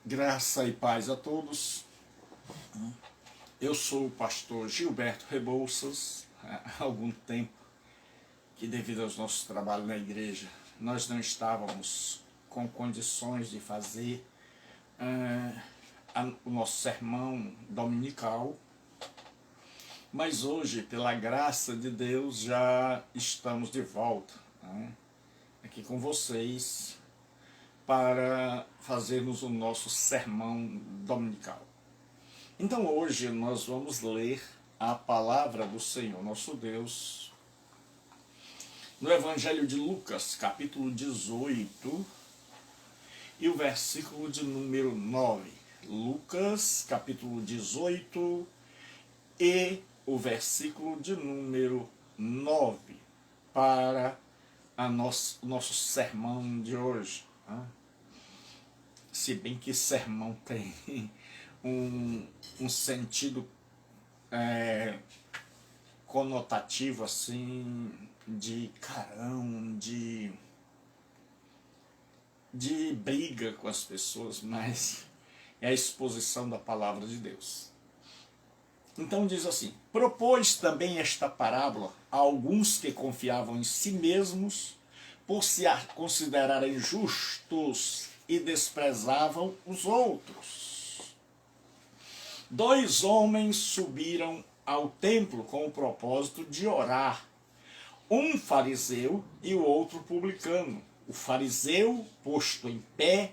Graça e paz a todos. Eu sou o pastor Gilberto Rebouças. Há algum tempo que, devido aos nossos trabalhos na igreja, nós não estávamos com condições de fazer o nosso sermão dominical, mas hoje, pela graça de Deus, já estamos de volta, aqui com vocês para fazermos o nosso sermão dominical. Então hoje nós vamos ler a palavra do Senhor nosso Deus no Evangelho de Lucas, capítulo 18, e o versículo de número 9. Lucas, capítulo 18, e o versículo de número 9, para o nosso sermão de hoje. Se bem que sermão tem um sentido conotativo assim, de carão, de briga com as pessoas, mas é a exposição da palavra de Deus. Então diz assim: propôs também esta parábola a alguns que confiavam em si mesmos, por se considerarem justos, e desprezavam os outros. 2 homens subiram ao templo com o propósito de orar, um fariseu e o outro publicano. O fariseu, posto em pé,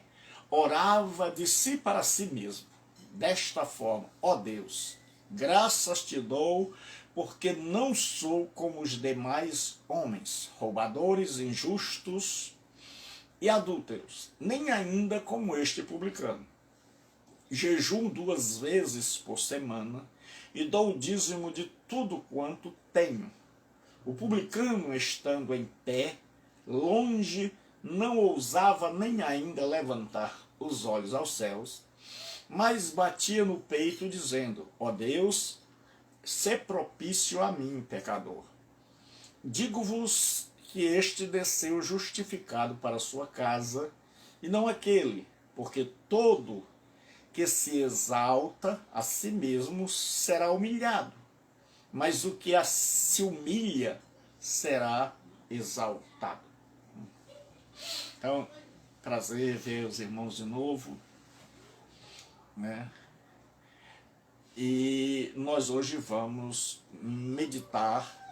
orava de si para si mesmo, desta forma: ó Deus, graças te dou, porque não sou como os demais homens, roubadores, injustos e adúlteros, nem ainda como este publicano. Jejum 2 vezes por semana e dou o dízimo de tudo quanto tenho. O publicano, estando em pé, longe, não ousava nem ainda levantar os olhos aos céus, mas batia no peito, dizendo: ó Deus, sê propício a mim, pecador. Digo-vos que este desceu justificado para sua casa, e não aquele, porque todo que se exalta a si mesmo será humilhado, mas o que se humilha será exaltado. Então, prazer ver os irmãos de novo, E nós hoje vamos meditar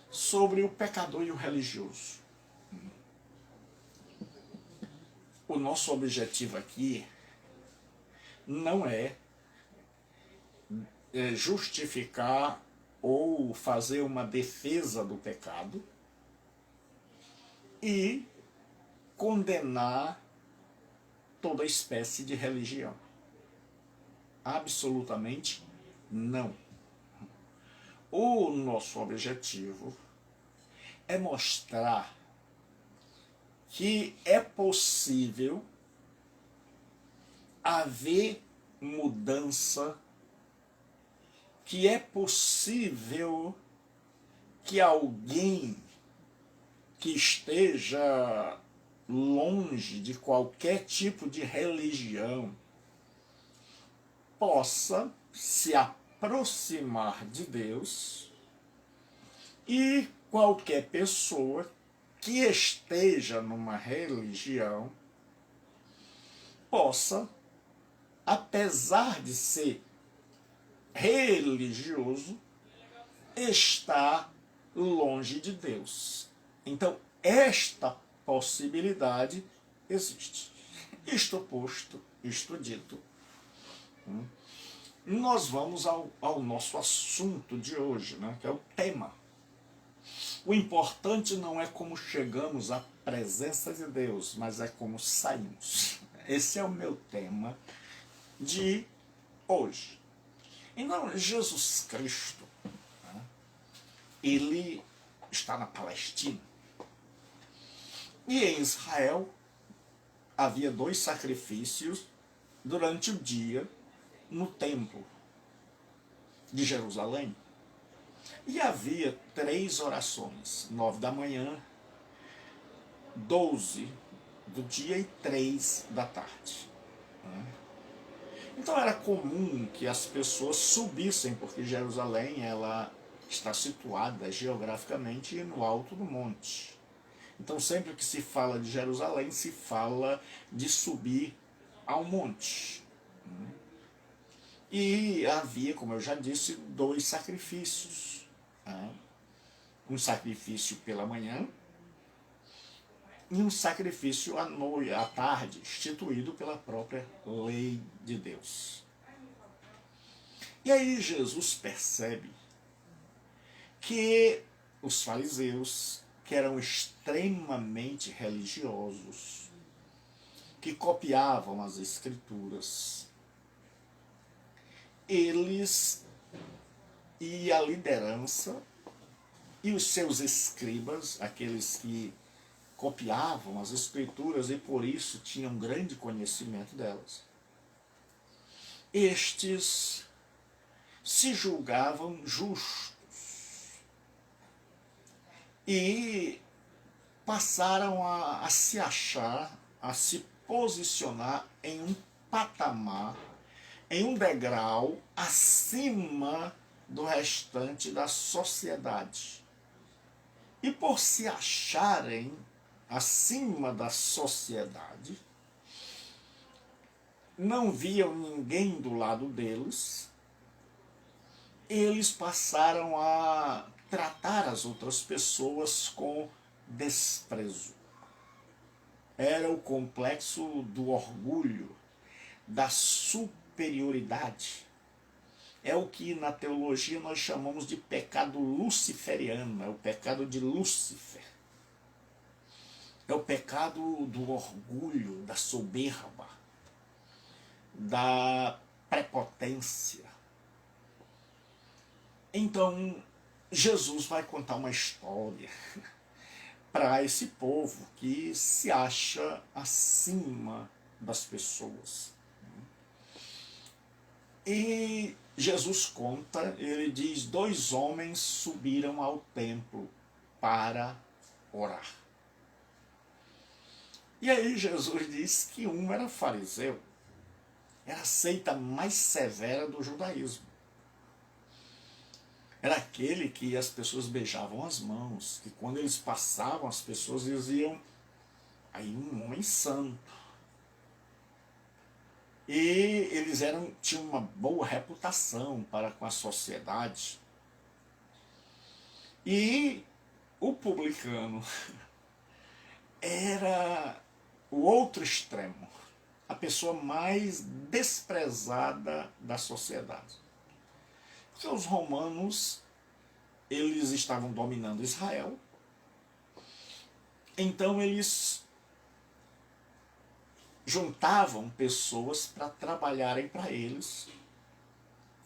sobre o pecador e o religioso. O nosso objetivo aqui não é justificar ou fazer uma defesa do pecado e condenar toda espécie de religião. Absolutamente não. O nosso objetivo é mostrar que é possível haver mudança, que é possível que alguém que esteja longe de qualquer tipo de religião possa se aproximar de Deus, e qualquer pessoa que esteja numa religião possa, apesar de ser religioso, estar longe de Deus. Então, esta possibilidade existe. Isto posto, isto dito, nós vamos ao nosso assunto de hoje, que é o tema. O importante não é como chegamos à presença de Deus, mas é como saímos. Esse é o meu tema de hoje. Então, Jesus Cristo, ele está na Palestina. E em Israel havia 2 sacrifícios durante o dia no templo de Jerusalém. E havia 3 orações: 9 da manhã, 12 do dia e 3 da tarde. Então era comum que as pessoas subissem, porque Jerusalém ela está situada geograficamente no alto do monte. Então sempre que se fala de Jerusalém, se fala de subir ao monte. E havia, como eu já disse, dois sacrifícios. Um sacrifício pela manhã e um sacrifício à tarde, instituído pela própria lei de Deus. E aí Jesus percebe que os fariseus, que eram extremamente religiosos, que copiavam as escrituras, eles e a liderança e os seus escribas, aqueles que copiavam as escrituras e por isso tinham grande conhecimento delas, estes se julgavam justos e passaram a se achar, a se posicionar em um patamar, em um degrau acima do restante da sociedade. E por se acharem acima da sociedade, não viam ninguém do lado deles, eles passaram a tratar as outras pessoas com desprezo. Era o complexo do orgulho, da superioridade. É o que na teologia nós chamamos de pecado luciferiano, é o pecado de Lúcifer. É o pecado do orgulho, da soberba, da prepotência. Então, Jesus vai contar uma história para esse povo que se acha acima das pessoas. E Jesus conta, ele diz, 2 homens subiram ao templo para orar. E aí Jesus diz que um era fariseu, era a seita mais severa do judaísmo. Era aquele que as pessoas beijavam as mãos, que quando eles passavam as pessoas diziam, aí um homem santo. E eles tinham uma boa reputação para com a sociedade. E o publicano era o outro extremo, a pessoa mais desprezada da sociedade. Porque os romanos, eles estavam dominando Israel, então eles juntavam pessoas para trabalharem para eles,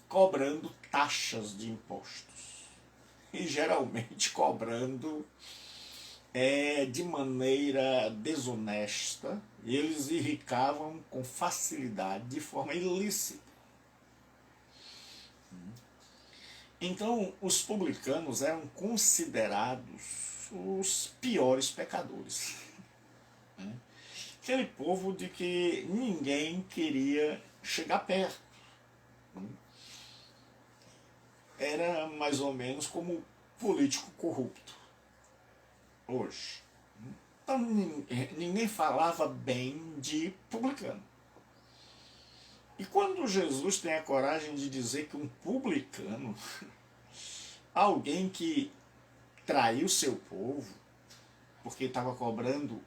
cobrando taxas de impostos. E geralmente cobrando de maneira desonesta, e eles enricavam com facilidade, de forma ilícita. Então, os publicanos eram considerados os piores pecadores. Aquele povo de que ninguém queria chegar perto. Era mais ou menos como o político corrupto hoje. Então ninguém falava bem de publicano. E quando Jesus tem a coragem de dizer que um publicano, alguém que traiu seu povo, porque estava cobrando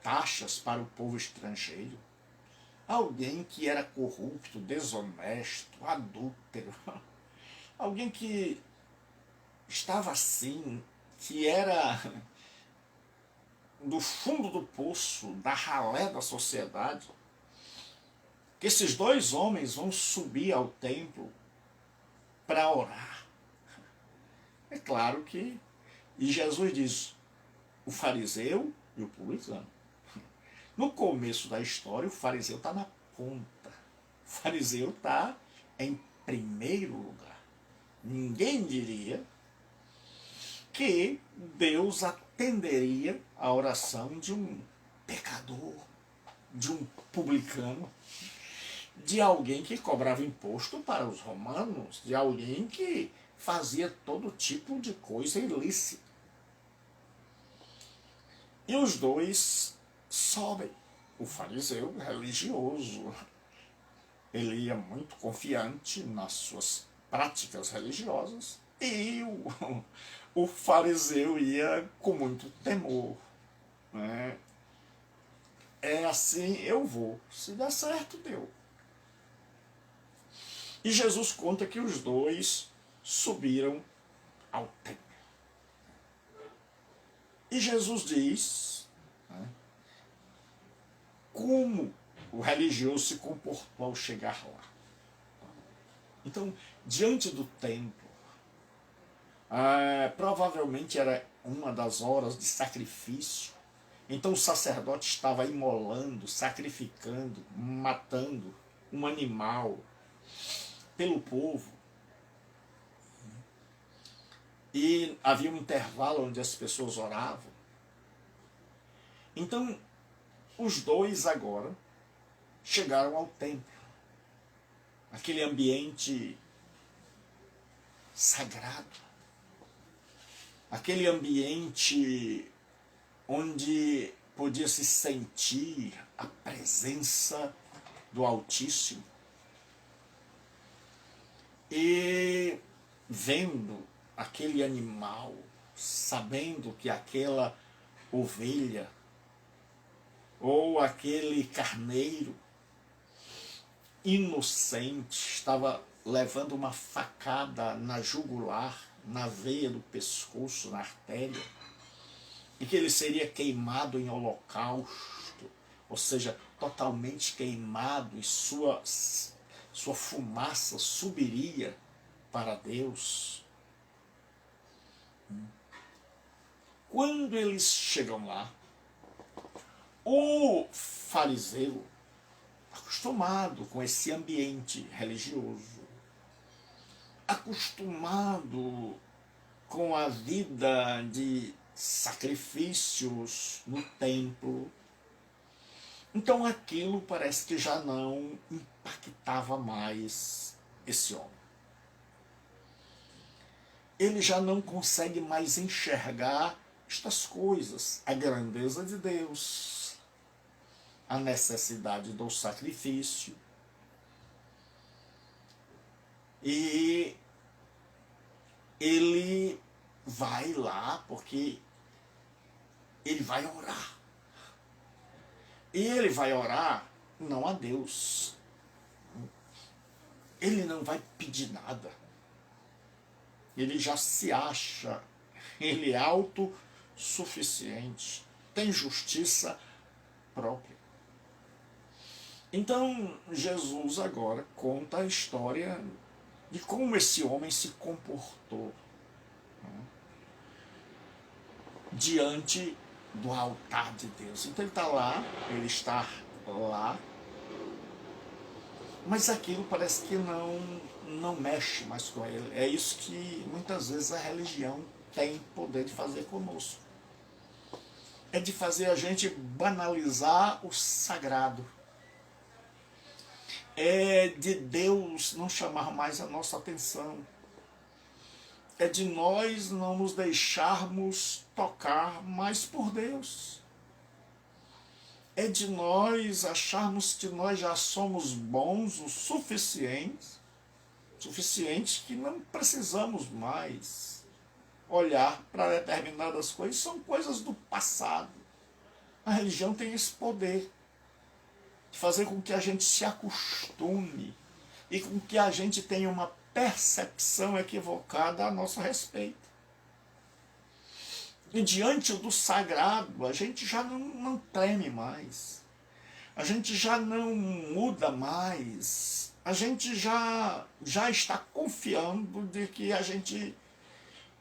taxas para o povo estrangeiro, alguém que era corrupto, desonesto, adúltero, alguém que estava assim, que era do fundo do poço, da ralé da sociedade, que esses 2 homens vão subir ao templo para orar. É claro que, e Jesus diz, o fariseu e o publicano. No começo da história, o fariseu está na ponta. O fariseu está em primeiro lugar. Ninguém diria que Deus atenderia a oração de um pecador, de um publicano, de alguém que cobrava imposto para os romanos, de alguém que fazia todo tipo de coisa ilícita. E os dois sobem. O fariseu religioso, ele ia muito confiante nas suas práticas religiosas, e o fariseu ia com muito temor, né? É assim, eu vou. Se der certo, deu. E Jesus conta que os dois subiram ao templo. E Jesus diz, né, como o religioso se comportou ao chegar lá. Então, diante do templo, provavelmente era uma das horas de sacrifício. Então o sacerdote estava imolando, sacrificando, matando um animal pelo povo. E havia um intervalo onde as pessoas oravam. Então, os dois agora chegaram ao templo. Aquele ambiente sagrado. Aquele ambiente onde podia se sentir a presença do Altíssimo. E vendo aquele animal, sabendo que aquela ovelha ou aquele carneiro inocente estava levando uma facada na jugular, na veia do pescoço, na artéria, e que ele seria queimado em holocausto, ou seja, totalmente queimado, e sua fumaça subiria para Deus. Quando eles chegam lá, o fariseu, acostumado com esse ambiente religioso, acostumado com a vida de sacrifícios no templo, então aquilo parece que já não impactava mais esse homem. Ele já não consegue mais enxergar estas coisas, a grandeza de Deus, a necessidade do sacrifício. E ele vai lá porque ele vai orar. E ele vai orar não a Deus. Ele não vai pedir nada. Ele já se acha, ele é autossuficiente, tem justiça própria. Então Jesus agora conta a história de como esse homem se comportou, né, diante do altar de Deus. Então ele está lá, ele está lá, mas aquilo parece que não mexe mais com ele. É isso que muitas vezes a religião tem poder de fazer conosco. É de fazer a gente banalizar o sagrado. É de Deus não chamar mais a nossa atenção. É de nós não nos deixarmos tocar mais por Deus. É de nós acharmos que nós já somos bons o suficiente que não precisamos mais olhar para determinadas coisas, são coisas do passado. A religião tem esse poder de fazer com que a gente se acostume e com que a gente tenha uma percepção equivocada a nosso respeito. E diante do sagrado, a gente já não treme mais. A gente já não muda mais. A gente já está confiando de que a gente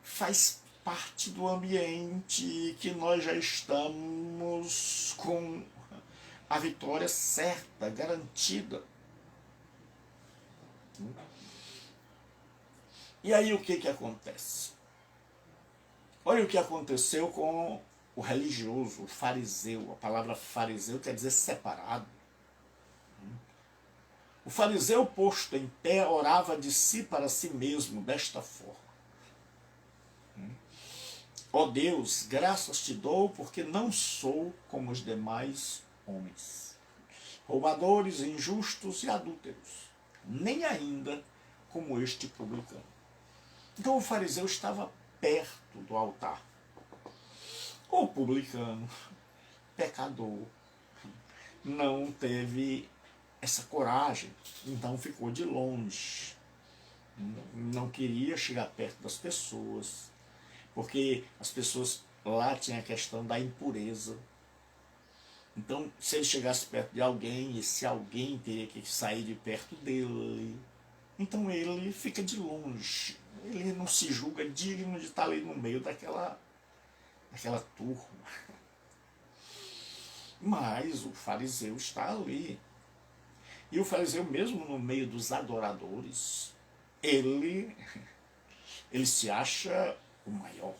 faz parte do ambiente, que nós já estamos com a vitória certa, garantida. E aí o que acontece? Olha o que aconteceu com o religioso, o fariseu. A palavra fariseu quer dizer separado. O O fariseu posto em pé orava de si para si mesmo desta forma: ó Deus, graças te dou porque não sou como os demais homens, roubadores, injustos e adúlteros, nem ainda como este publicano. Então o fariseu estava perto do altar. O publicano, pecador, não teve essa coragem, então ficou de longe. Não queria chegar perto das pessoas, porque as pessoas lá tinham a questão da impureza. Então, se ele chegasse perto de alguém, esse alguém teria que sair de perto dele. Então ele fica de longe. Ele não se julga digno de estar ali no meio daquela turma. Mas o fariseu está ali. E o fariseu, mesmo no meio dos adoradores, ele se acha o maior.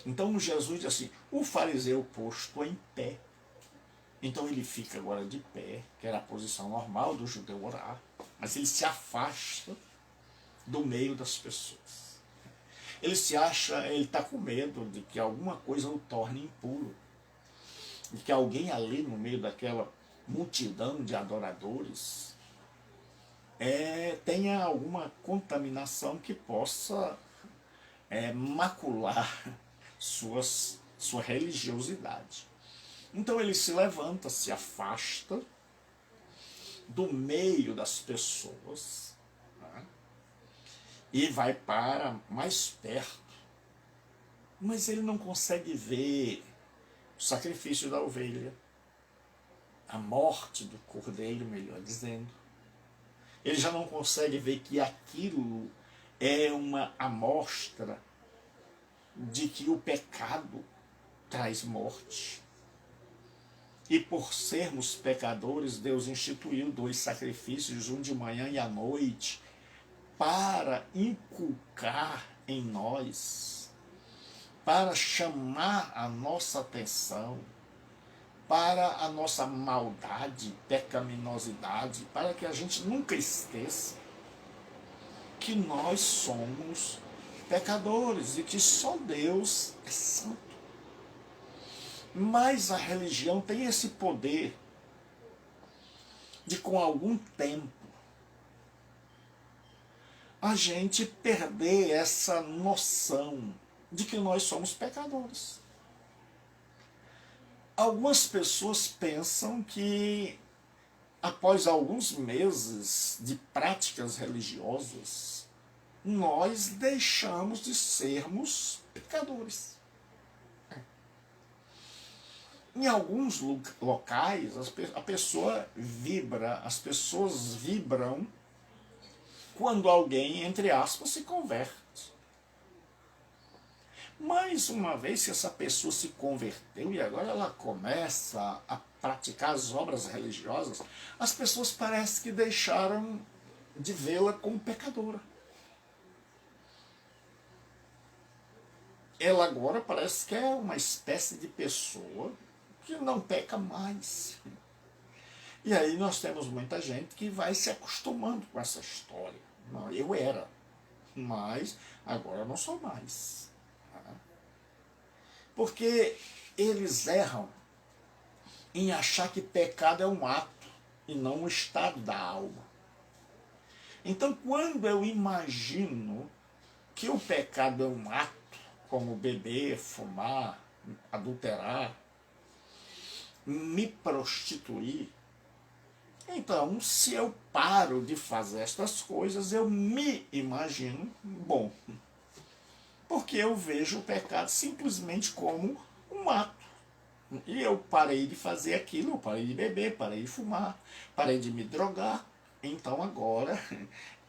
Então Jesus diz assim: o fariseu posto em pé. Então ele fica agora de pé, que era a posição normal do judeu orar, mas ele se afasta do meio das pessoas. Ele se acha, ele está com medo de que alguma coisa o torne impuro, de que alguém ali no meio daquela multidão de adoradores tenha alguma contaminação que possa macular sua religiosidade. Então ele se levanta, se afasta do meio das pessoas, né, e vai para mais perto. Mas ele não consegue ver o sacrifício da ovelha, a morte do cordeiro, melhor dizendo. Ele já não consegue ver que aquilo é uma amostra de que o pecado traz morte. E por sermos pecadores, Deus instituiu 2 sacrifícios, um de manhã e à noite, para inculcar em nós, para chamar a nossa atenção, para a nossa maldade, pecaminosidade, para que a gente nunca esqueça que nós somos pecadores e que só Deus é santo. Mas a religião tem esse poder de, com algum tempo, a gente perder essa noção de que nós somos pecadores. Algumas pessoas pensam que, após alguns meses de práticas religiosas, nós deixamos de sermos pecadores. Em alguns locais, a pessoa vibra, as pessoas vibram quando alguém, entre aspas, se converte. Mas uma vez que essa pessoa se converteu e agora ela começa a praticar as obras religiosas, as pessoas parecem que deixaram de vê-la como pecadora. Ela agora parece que é uma espécie de pessoa que não peca mais. E aí nós temos muita gente que vai se acostumando com essa história. Não, eu era, mas agora eu não sou mais. Porque eles erram em achar que pecado é um ato e não um estado da alma. Então, quando eu imagino que o pecado é um ato, como beber, fumar, adulterar, me prostituir, então, se eu paro de fazer estas coisas, eu me imagino bom. Porque eu vejo o pecado simplesmente como um ato. E eu parei de fazer aquilo, eu parei de beber, parei de fumar, parei de me drogar. Então agora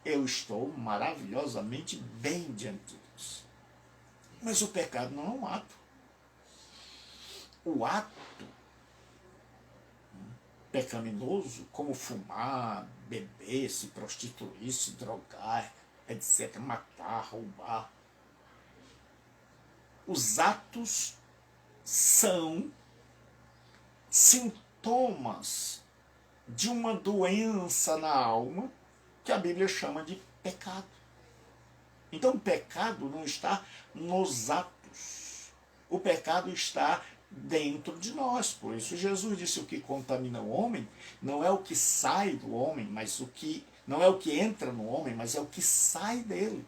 eu estou maravilhosamente bem diante de Deus. Mas o pecado não é um ato. O ato pecaminoso, como fumar, beber, se prostituir, se drogar, etc., matar, roubar, os atos são sintomas de uma doença na alma que a Bíblia chama de pecado. Então o pecado não está nos atos. O pecado está dentro de nós. Por isso Jesus disse: o que contamina o homem não é o que sai do homem, mas o que não é o que entra no homem, mas é o que sai dele.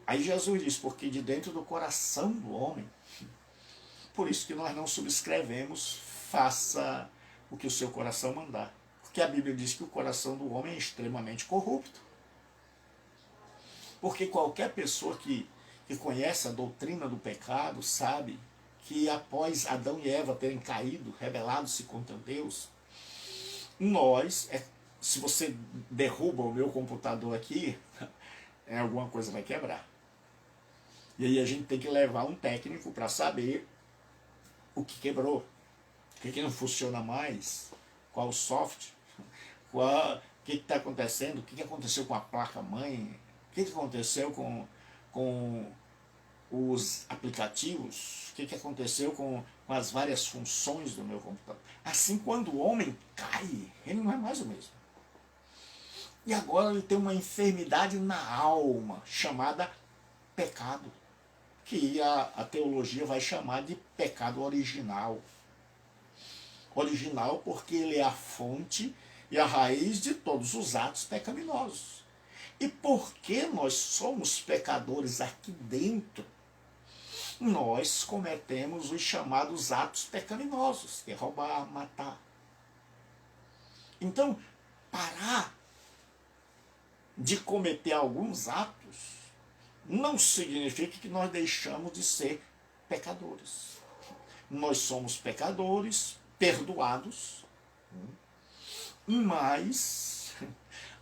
Aí Jesus diz: porque de dentro do coração do homem. Por isso que nós não subscrevemos: faça o que o seu coração mandar. Porque a Bíblia diz que o coração do homem é extremamente corrupto. Porque qualquer pessoa que conhece a doutrina do pecado sabe que após Adão e Eva terem caído, rebelado-se contra Deus, nós, se você derruba o meu computador aqui, alguma coisa vai quebrar. E aí a gente tem que levar um técnico para saber o que quebrou, o que não funciona mais, qual o software, o que está acontecendo, o que aconteceu com a placa-mãe, o que aconteceu com os aplicativos, o que aconteceu com as várias funções do meu computador. Assim, quando o homem cai, ele não é mais o mesmo. E agora ele tem uma enfermidade na alma, chamada pecado, que a teologia vai chamar de pecado original. Original porque ele é a fonte e a raiz de todos os atos pecaminosos. E porque nós somos pecadores aqui dentro, nós cometemos os chamados atos pecaminosos, que é roubar, matar. Então, parar de cometer alguns atos não significa que nós deixamos de ser pecadores. Nós somos pecadores, perdoados, mas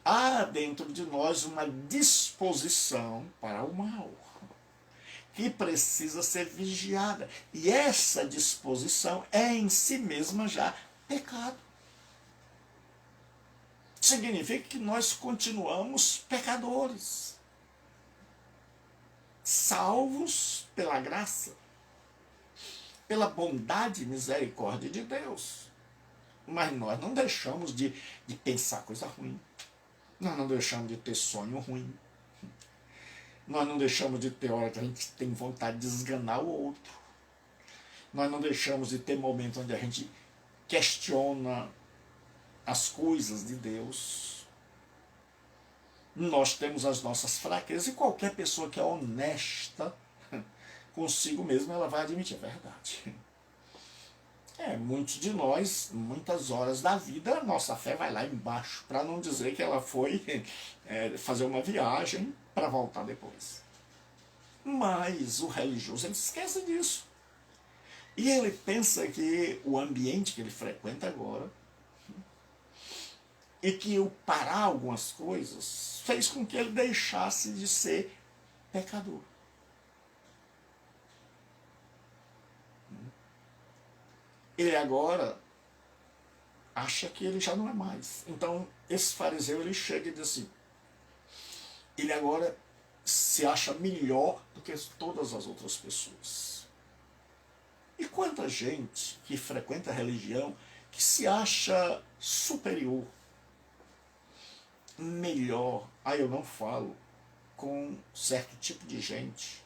há dentro de nós uma disposição para o mal, que precisa ser vigiada. E essa disposição é em si mesma já pecado. Significa que nós continuamos pecadores, salvos pela graça, pela bondade e misericórdia de Deus. Mas nós não deixamos de pensar coisa ruim. Nós não deixamos de ter sonho ruim. Nós não deixamos de ter hora que a gente tem vontade de esganar o outro. Nós não deixamos de ter momentos onde a gente questiona as coisas de Deus. Nós temos as nossas fraquezas e qualquer pessoa que é honesta consigo mesmo, ela vai admitir a verdade. Muitos de nós, muitas horas da vida, a nossa fé vai lá embaixo, para não dizer que ela foi fazer uma viagem para voltar depois. Mas o religioso, ele esquece disso. E ele pensa que o ambiente que ele frequenta agora, e que o parar algumas coisas, fez com que ele deixasse de ser pecador. Ele agora acha que ele já não é mais. Então, esse fariseu, ele chega e diz assim, ele agora se acha melhor do que todas as outras pessoas. E quanta gente que frequenta a religião que se acha superior, melhor. Eu não falo com certo tipo de gente.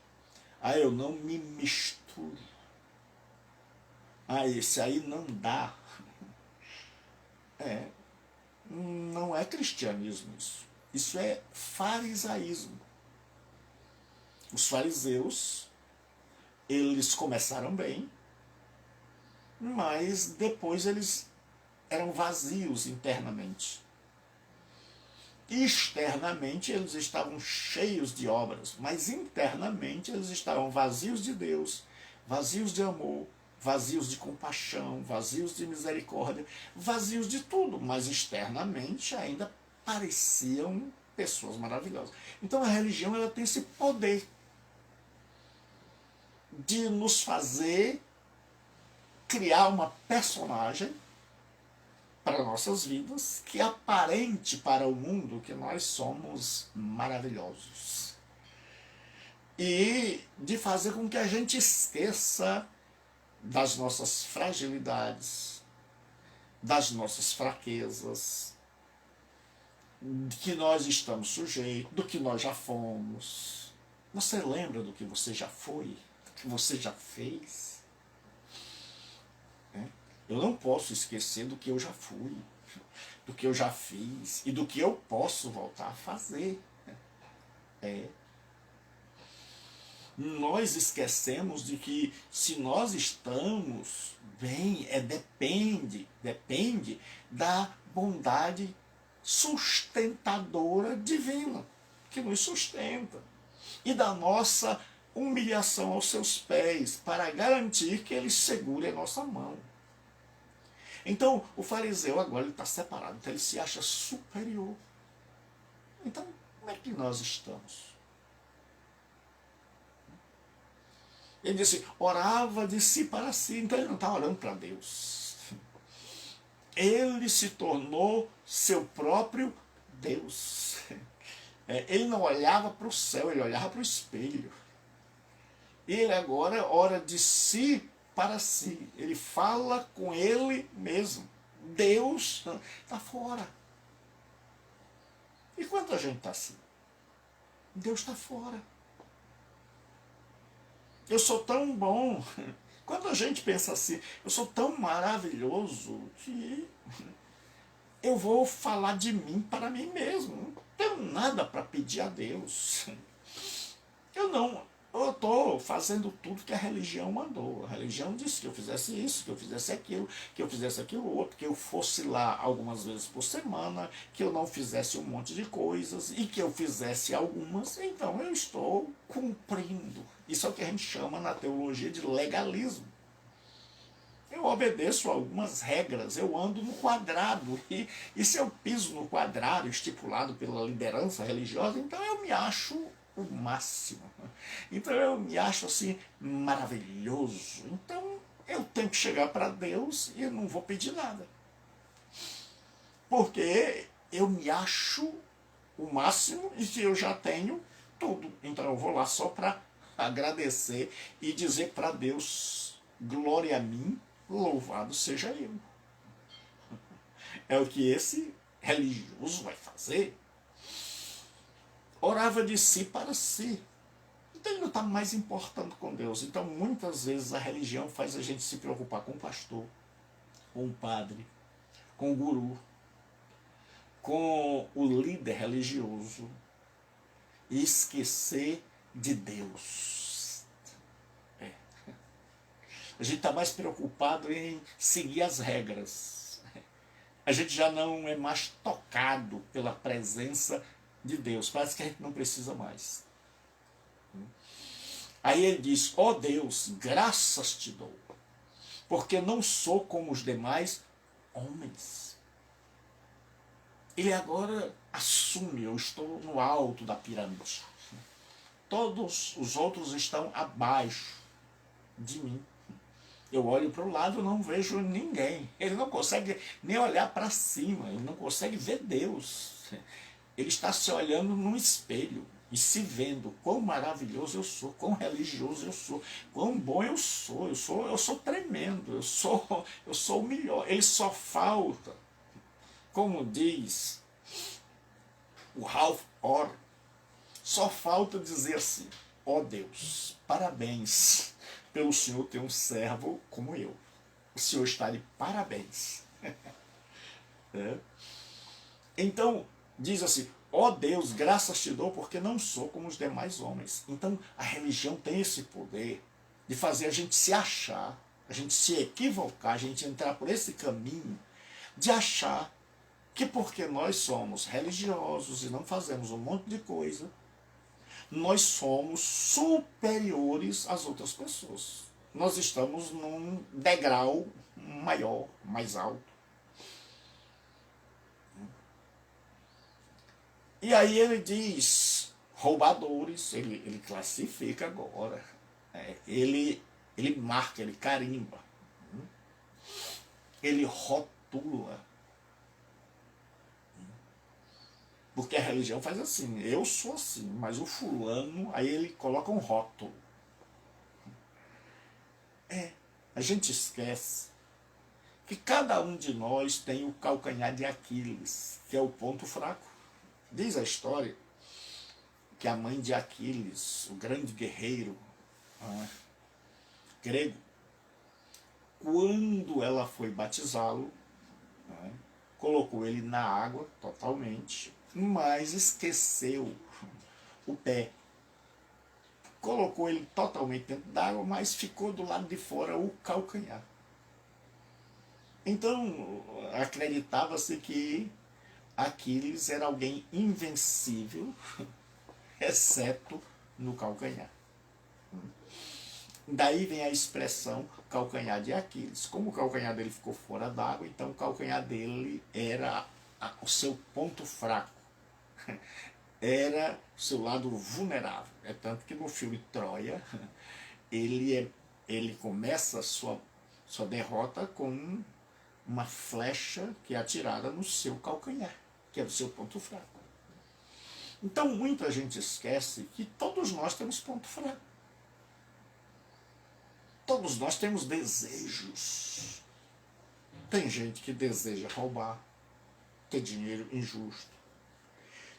Eu não me misturo. Esse aí não dá. Não é cristianismo isso. Isso é farisaísmo. Os fariseus, eles começaram bem, mas depois eles eram vazios internamente. Externamente eles estavam cheios de obras, mas internamente eles estavam vazios de Deus, vazios de amor, vazios de compaixão, vazios de misericórdia, vazios de tudo, mas externamente ainda pareciam pessoas maravilhosas. Então a religião, ela tem esse poder de nos fazer criar uma personagem para nossas vidas que aparente para o mundo que nós somos maravilhosos. E de fazer com que a gente esqueça das nossas fragilidades, das nossas fraquezas, de que nós estamos sujeitos, do que nós já fomos. Você lembra do que você já foi, do que você já fez? Eu não posso esquecer do que eu já fui, do que eu já fiz e do que eu posso voltar a fazer. Nós esquecemos de que se nós estamos bem, depende da bondade sustentadora divina, que nos sustenta, e da nossa humilhação aos seus pés, para garantir que ele segure a nossa mão. Então, o fariseu agora está separado, então ele se acha superior. Então, como é que nós estamos? Ele disse, orava de si para si, então ele não está orando para Deus. Ele se tornou seu próprio Deus. Ele não olhava para o céu, ele olhava para o espelho. Ele agora ora de si para si. Ele fala com ele mesmo. Deus está fora. E quanta gente está assim? Deus está fora. Eu sou tão bom. Quando a gente pensa assim, eu sou tão maravilhoso que eu vou falar de mim para mim mesmo. Não tenho nada para pedir a Deus. Eu estou fazendo tudo que a religião mandou. A religião disse que eu fizesse isso, que eu fizesse aquilo outro, que eu fosse lá algumas vezes por semana, que eu não fizesse um monte de coisas e que eu fizesse algumas. Então eu estou cumprindo. Isso é o que a gente chama na teologia de legalismo. Eu obedeço a algumas regras, eu ando no quadrado, e se eu piso no quadrado estipulado pela liderança religiosa, então eu me acho o máximo. Então eu me acho assim maravilhoso. Então eu tenho que chegar para Deus e eu não vou pedir nada. Porque eu me acho o máximo e que eu já tenho tudo. Então eu vou lá só para agradecer e dizer para Deus, glória a mim, louvado seja eu. É o que esse religioso vai fazer. Orava de si para si. Então ele não está mais importando com Deus. Então muitas vezes a religião faz a gente se preocupar com o pastor, com o padre, com o guru, com o líder religioso e esquecer de Deus. A gente está mais preocupado em seguir as regras. A gente já não é mais tocado pela presença de Deus. Parece que a gente não precisa mais. Aí ele diz, ó Deus, graças te dou, porque não sou como os demais homens. Ele agora assume, eu estou no alto da pirâmide. Todos os outros estão abaixo de mim. Eu olho para o lado e não vejo ninguém. Ele não consegue nem olhar para cima, ele não consegue ver Deus. Ele está se olhando num espelho e se vendo quão maravilhoso eu sou, quão religioso eu sou, quão bom eu sou tremendo, eu sou o melhor. Ele só falta, como diz o Ralph Orr, só falta dizer assim, ó Deus, parabéns pelo Senhor ter um servo como eu. O Senhor está de parabéns. Então, diz assim, ó Deus, graças te dou porque não sou como os demais homens. Então, a religião tem esse poder de fazer a gente se achar, a gente se equivocar, a gente entrar por esse caminho de achar que porque nós somos religiosos e não fazemos um monte de coisa, nós somos superiores às outras pessoas. Nós estamos num degrau maior, mais alto. E aí ele diz, roubadores, ele classifica agora, ele marca, ele carimba, ele rotula. Porque a religião faz assim, eu sou assim, mas o fulano, aí ele coloca um rótulo. A gente esquece que cada um de nós tem o calcanhar de Aquiles, que é o ponto fraco. Diz a história que a mãe de Aquiles, o grande guerreiro grego, quando ela foi batizá-lo, colocou ele na água totalmente, mas esqueceu o pé. Colocou ele totalmente dentro d'água, mas ficou do lado de fora o calcanhar. Então, acreditava-se que Aquiles era alguém invencível, exceto no calcanhar. Daí vem a expressão calcanhar de Aquiles. Como o calcanhar dele ficou fora d'água, então o calcanhar dele era o seu ponto fraco. Era o seu lado vulnerável. É tanto que no filme Troia, ele começa a sua derrota com uma flecha que é atirada no seu calcanhar, que é o seu ponto fraco. Então muita gente esquece que todos nós temos ponto fraco. Todos nós temos desejos. Tem gente que deseja roubar, ter dinheiro injusto.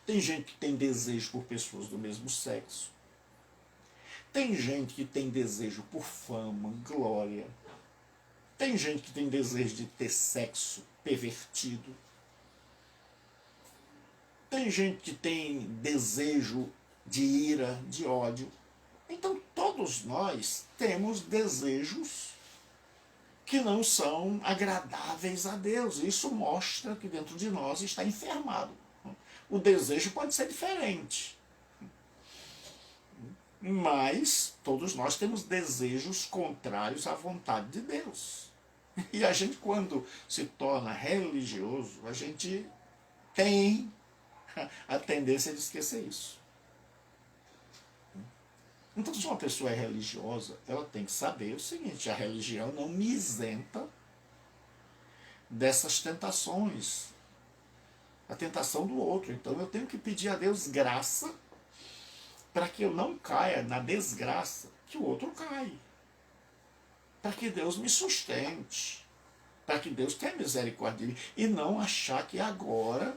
Tem gente que tem desejo por pessoas do mesmo sexo. Tem gente que tem desejo por fama, glória. Tem gente que tem desejo de ter sexo pervertido. Tem gente que tem desejo de ira, de ódio. Então todos nós temos desejos que não são agradáveis a Deus. Isso mostra que dentro de nós está enfermado. O desejo pode ser diferente, mas todos nós temos desejos contrários à vontade de Deus. E a gente, quando se torna religioso, a gente tem a tendência de esquecer isso. Então, se uma pessoa é religiosa, ela tem que saber o seguinte: a religião não me isenta dessas tentações, a tentação do outro. Então eu tenho que pedir a Deus graça para que eu não caia na desgraça que o outro cai. Para que Deus me sustente, para que Deus tenha misericórdia de mim, e não achar que agora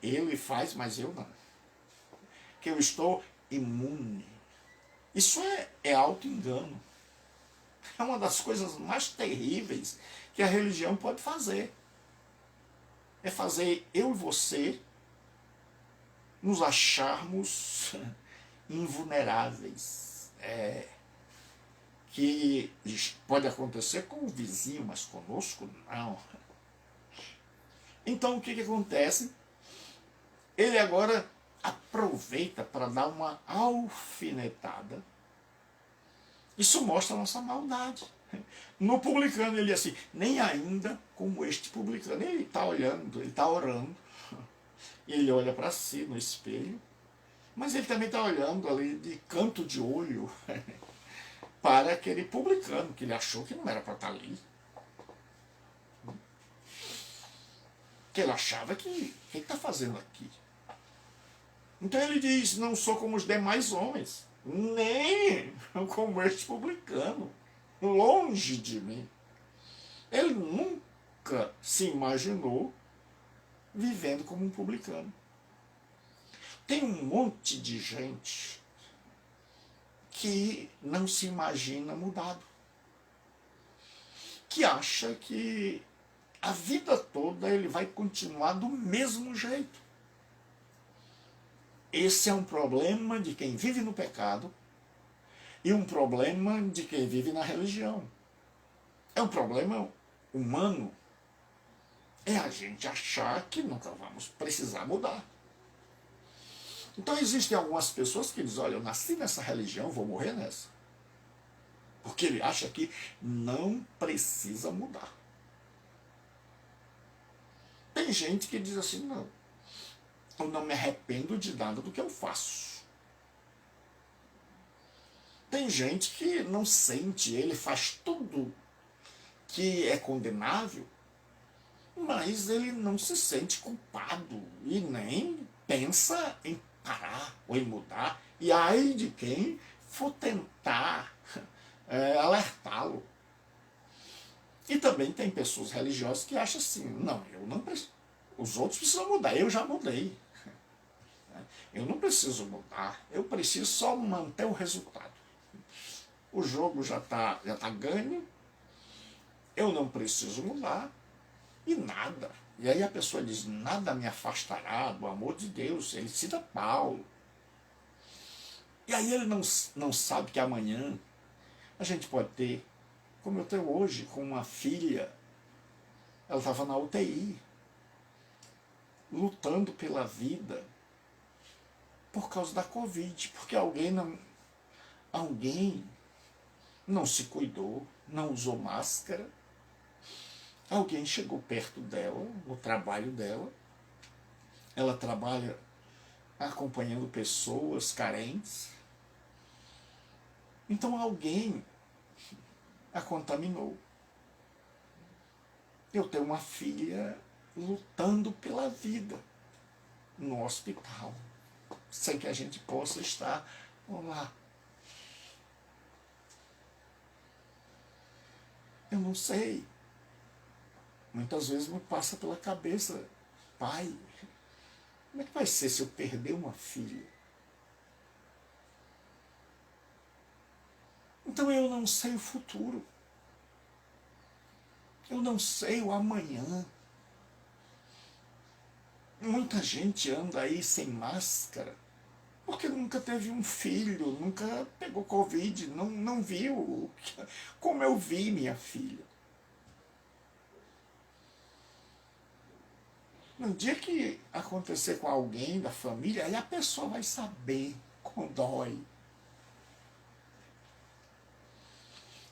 ele faz, mas eu não. Que eu estou imune. Isso é auto-engano. É uma das coisas mais terríveis que a religião pode fazer. É fazer eu e você nos acharmos invulneráveis. Que pode acontecer com o vizinho, mas conosco não. Então o que acontece? Ele agora aproveita para dar uma alfinetada. Isso mostra a nossa maldade. No publicano ele diz assim: nem ainda como este publicano. Ele está olhando, ele está orando, ele olha para si no espelho, mas ele também está olhando ali de canto de olho para aquele publicano que ele achou que não era para estar ali, que ele achava que o que ele está fazendo aqui? Então ele diz: não sou como os demais homens, nem como este publicano, longe de mim. Ele nunca se imaginou vivendo como um publicano. Tem um monte de gente que não se imagina mudado, que acha que a vida toda ele vai continuar do mesmo jeito. Esse é um problema de quem vive no pecado e um problema de quem vive na religião. É um problema humano. É a gente achar que nunca vamos precisar mudar. Então existem algumas pessoas que dizem: olha, eu nasci nessa religião, vou morrer nessa. Porque ele acha que não precisa mudar. Tem gente que diz assim: não, eu não me arrependo de nada do que eu faço. Tem gente que não sente, ele faz tudo que é condenável, mas ele não se sente culpado e nem pensa em parar ou em mudar. E ai de quem for tentar alertá-lo. E também também tem pessoas religiosas que acham assim, não, eu não preciso, os outros precisam mudar, eu já mudei. Eu não preciso mudar, eu preciso só manter o resultado. O jogo já tá ganho, eu não preciso mudar e nada. E aí a pessoa diz, nada me afastará do amor de Deus. Ele cita Paulo. E aí ele não sabe que amanhã a gente pode ter, como eu tenho hoje, com uma filha, ela estava na UTI, lutando pela vida por causa da Covid, porque alguém não se cuidou, não usou máscara, alguém chegou perto dela, no trabalho dela, ela trabalha acompanhando pessoas carentes, então alguém a contaminou. Eu tenho uma filha lutando pela vida no hospital, sem que a gente possa estar lá. Eu não sei. Muitas vezes me passa pela cabeça, pai, como é que vai ser se eu perder uma filha? Então eu não sei o futuro. Eu não sei o amanhã. Muita gente anda aí sem máscara porque nunca teve um filho, nunca pegou Covid, não viu como eu vi minha filha. No dia que acontecer com alguém da família, aí a pessoa vai saber como dói.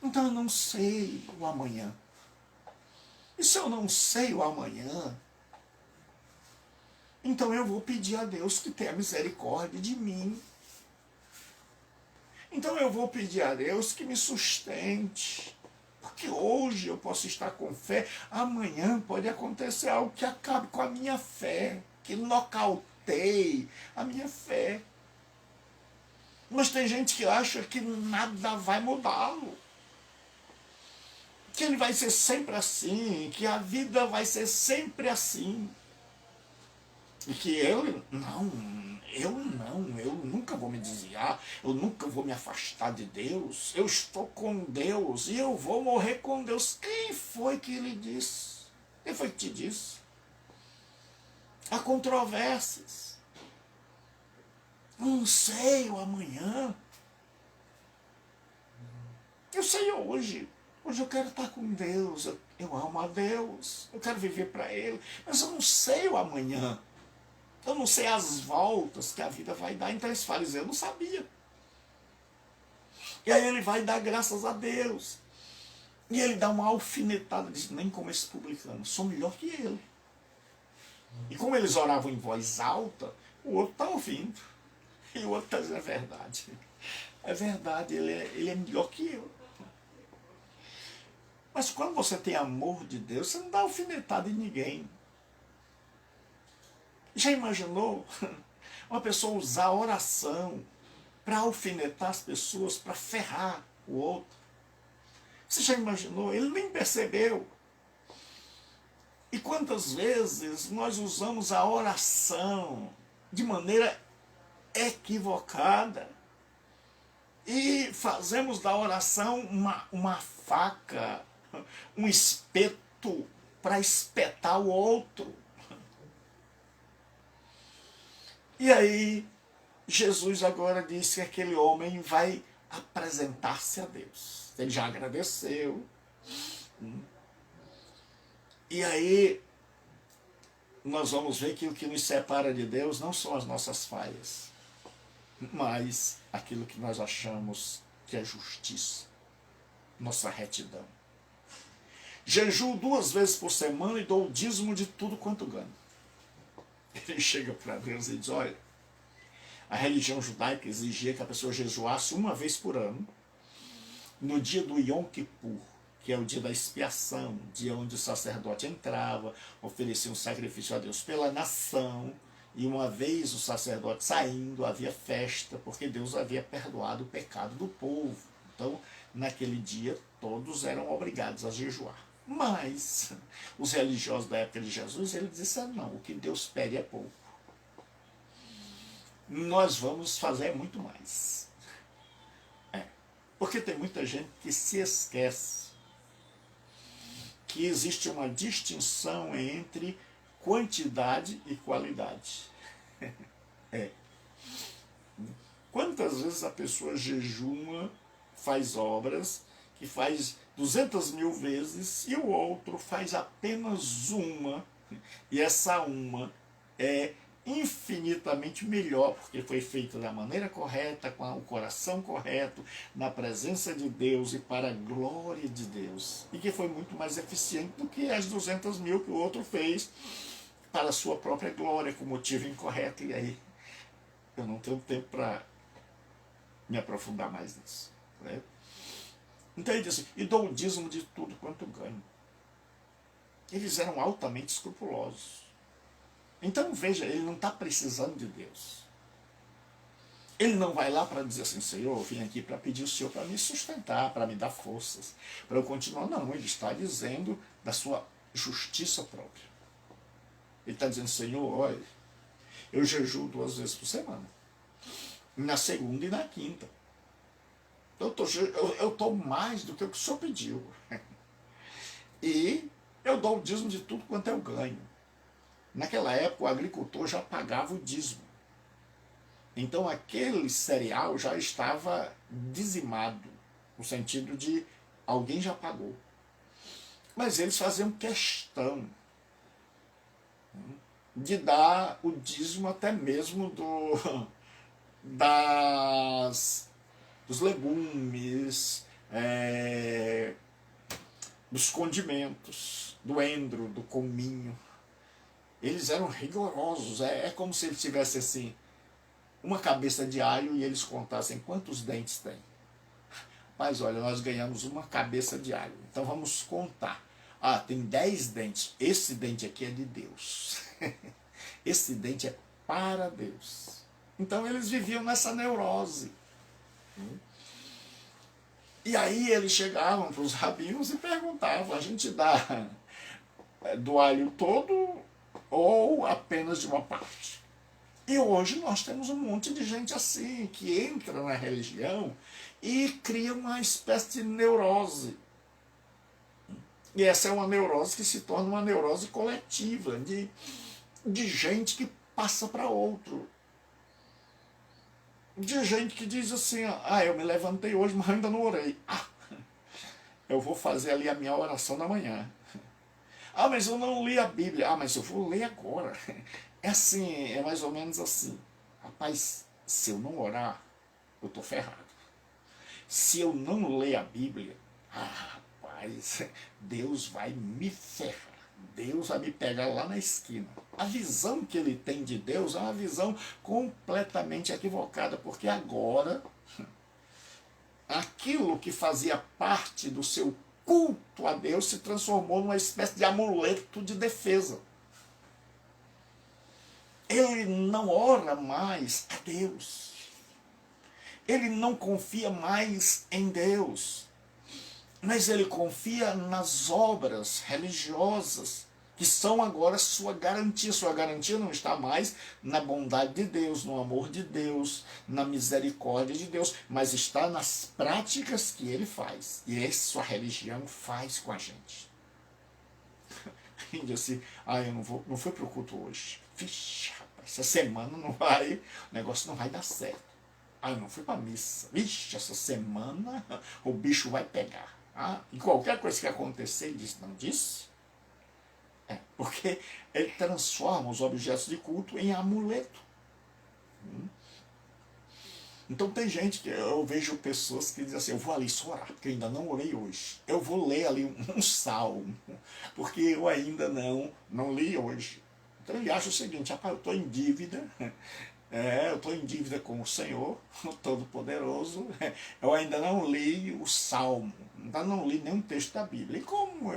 Então eu não sei o amanhã. E se eu não sei o amanhã, então eu vou pedir a Deus que tenha misericórdia de mim. Então eu vou pedir a Deus que me sustente. Porque hoje eu posso estar com fé, amanhã pode acontecer algo que acabe com a minha fé, que nocauteie a minha fé. Mas tem gente que acha que nada vai mudá-lo, que ele vai ser sempre assim, que a vida vai ser sempre assim. E que eu nunca vou me desviar, eu nunca vou me afastar de Deus, eu estou com Deus e eu vou morrer com Deus. Quem foi que lhe disse? Quem foi que te disse? Há controvérsias. Não sei o amanhã. Eu sei hoje. Hoje eu quero estar com Deus, eu amo a Deus, eu quero viver para Ele, mas eu não sei o amanhã. Eu não sei as voltas que a vida vai dar. Então esse fariseu não sabia. E aí ele vai dar graças a Deus. E ele dá uma alfinetada, diz, nem como esse publicano, sou melhor que ele. E como eles oravam em voz alta, o outro está ouvindo. E o outro está dizendo, é verdade. É verdade, ele é melhor que eu. Mas quando você tem amor de Deus, você não dá alfinetada em ninguém. Já imaginou uma pessoa usar a oração para alfinetar as pessoas, para ferrar o outro? Você já imaginou? Ele nem percebeu. E quantas vezes nós usamos a oração de maneira equivocada e fazemos da oração uma faca, um espeto para espetar o outro. E aí, Jesus agora disse que aquele homem vai apresentar-se a Deus. Ele já agradeceu. E aí, nós vamos ver que o que nos separa de Deus não são as nossas falhas, mas aquilo que nós achamos que é justiça, nossa retidão. Jejuo 2 vezes por semana e dou o dízimo de tudo quanto ganho. Ele chega para Deus e diz, olha, a religião judaica exigia que a pessoa jejuasse 1 vez por ano, no dia do Yom Kippur, que é o dia da expiação, dia onde o sacerdote entrava, oferecia um sacrifício a Deus pela nação, e uma vez o sacerdote saindo, havia festa, porque Deus havia perdoado o pecado do povo. Então, naquele dia, todos eram obrigados a jejuar. Mas os religiosos da época de Jesus, eles disseram, não, o que Deus pede é pouco. Nós vamos fazer muito mais. Porque tem muita gente que se esquece que existe uma distinção entre quantidade e qualidade. Quantas vezes a pessoa jejuma, faz obras, que faz 200 mil vezes, e o outro faz apenas uma, e essa uma é infinitamente melhor, porque foi feita da maneira correta, com o coração correto, na presença de Deus e para a glória de Deus, e que foi muito mais eficiente do que as 200 mil que o outro fez para a sua própria glória, com motivo incorreto. E aí eu não tenho tempo para me aprofundar mais nisso, né? Então ele disse, e dou o dízimo de tudo quanto ganho. Eles eram altamente escrupulosos. Então veja, ele não está precisando de Deus. Ele não vai lá para dizer assim, Senhor, eu vim aqui para pedir o Senhor para me sustentar, para me dar forças, para eu continuar. Não, ele está dizendo da sua justiça própria. Ele está dizendo, Senhor, olha, eu jejuo 2 vezes por semana, na segunda e na quinta. Eu estou mais do que o Senhor pediu. E eu dou o dízimo de tudo quanto eu ganho. Naquela época o agricultor já pagava o dízimo. Então aquele cereal já estava dizimado, no sentido de alguém já pagou. Mas eles faziam questão de dar o dízimo até mesmo dos legumes, dos condimentos, do endro, do cominho. Eles eram rigorosos. É como se eles tivessem assim, uma cabeça de alho e eles contassem quantos dentes tem. Mas olha, nós ganhamos uma cabeça de alho, então vamos contar. Ah, tem 10 dentes. Esse dente aqui é de Deus. Esse dente é para Deus. Então eles viviam nessa neurose. E aí eles chegavam para os rabinos e perguntavam, a gente dá do alho todo ou apenas de uma parte? E hoje nós temos um monte de gente assim, que entra na religião e cria uma espécie de neurose. E essa é uma neurose que se torna uma neurose coletiva, de gente que passa para outro. De gente que diz assim, ah, eu me levantei hoje, mas ainda não orei. Ah, eu vou fazer ali a minha oração da manhã. Ah, mas eu não li a Bíblia. Ah, mas eu vou ler agora. É assim, é mais ou menos assim. Rapaz, se eu não orar, eu estou ferrado. Se eu não ler a Bíblia, rapaz, Deus vai me ferrar. Deus vai me pegar lá na esquina. A visão que ele tem de Deus é uma visão completamente equivocada, porque agora aquilo que fazia parte do seu culto a Deus se transformou numa espécie de amuleto de defesa. Ele não ora mais a Deus. Ele não confia mais em Deus. Mas ele confia nas obras religiosas, que são agora sua garantia. Sua garantia não está mais na bondade de Deus, no amor de Deus, na misericórdia de Deus, mas está nas práticas que ele faz. E essa sua religião faz com a gente. E disse, eu não fui para o culto hoje. Vixe, rapaz, essa semana não vai, o negócio não vai dar certo. Eu não fui para a missa. Vixe, essa semana o bicho vai pegar. E qualquer coisa que acontecer, ele diz, não disse? Porque ele transforma os objetos de culto em amuleto. Então tem gente que eu vejo pessoas que dizem assim, eu vou ali só orar, porque eu ainda não orei hoje. Eu vou ler ali um salmo, porque eu ainda não li hoje. Então ele acha o seguinte, rapaz, eu estou em dívida, eu estou em dívida com o Senhor, o Todo-Poderoso, eu ainda não li o salmo, ainda não li nenhum texto da Bíblia. E como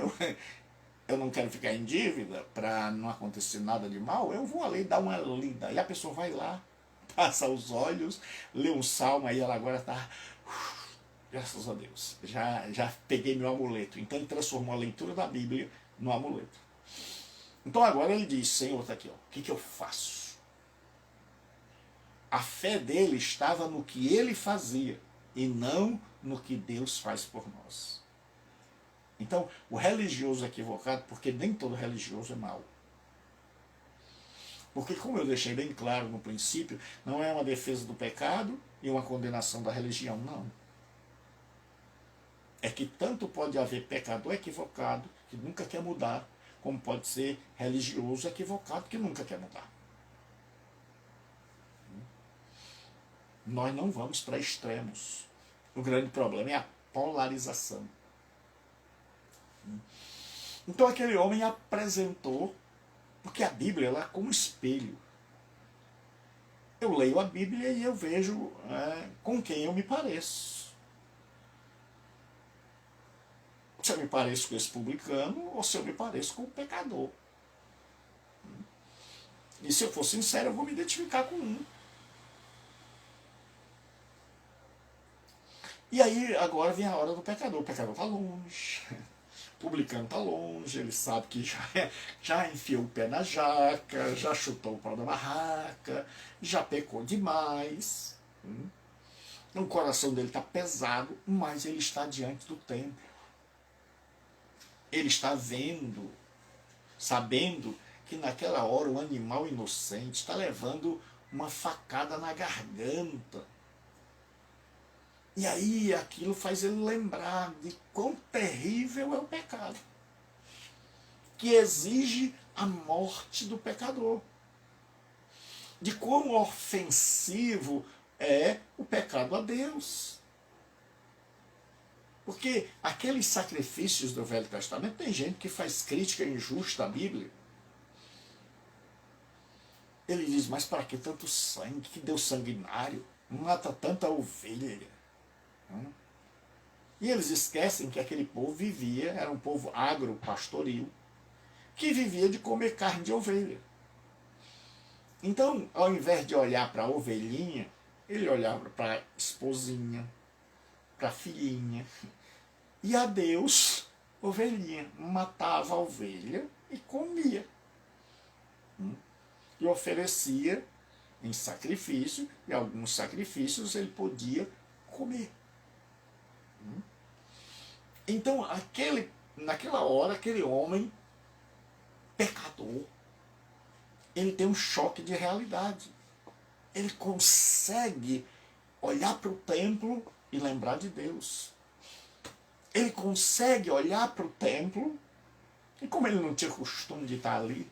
eu não quero ficar em dívida para não acontecer nada de mal, eu vou ali dar uma lida. E a pessoa vai lá, passa os olhos, lê um salmo, aí ela agora está Graças a Deus. Já peguei meu amuleto. Então ele transformou a leitura da Bíblia no amuleto. Então agora ele diz, Senhor, está aqui, ó, o que eu faço? A fé dele estava no que ele fazia e não no que Deus faz por nós. Então, o religioso é equivocado, porque nem todo religioso é mau. Porque, como eu deixei bem claro no princípio, não é uma defesa do pecado e uma condenação da religião, não. É que tanto pode haver pecador equivocado, que nunca quer mudar, como pode ser religioso equivocado, que nunca quer mudar. Nós não vamos para extremos. O grande problema é a polarização. Então aquele homem apresentou, porque a Bíblia ela é como um espelho. Eu leio a Bíblia e eu vejo com quem eu me pareço. Se eu me pareço com esse publicano ou se eu me pareço com o pecador. E se eu for sincero, eu vou me identificar com um. E aí agora vem a hora do pecador. O pecador está longe. O publicano está longe, ele sabe que já enfiou o pé na jaca, já chutou o pau da barraca, já pecou demais. O coração dele está pesado, mas ele está diante do templo. Ele está vendo, sabendo que naquela hora o animal inocente está levando uma facada na garganta. E aí aquilo faz ele lembrar de quão terrível é o pecado, que exige a morte do pecador, de quão ofensivo é o pecado a Deus. Porque aqueles sacrifícios do Velho Testamento, tem gente que faz crítica injusta à Bíblia. Ele diz, mas para que tanto sangue? Que Deus sanguinário? Não mata tanta ovelha. E eles esquecem que aquele povo vivia, era um povo agro-pastoril, que vivia de comer carne de ovelha. Então, ao invés de olhar para a ovelhinha, ele olhava para a esposinha, para a filhinha, e a Deus, ovelhinha, matava a ovelha e comia. E oferecia em sacrifício, e alguns sacrifícios ele podia comer. Então, naquela hora, aquele homem pecador, ele tem um choque de realidade. Ele consegue olhar para o templo e lembrar de Deus. Ele consegue olhar para o templo, e como ele não tinha costume de estar ali,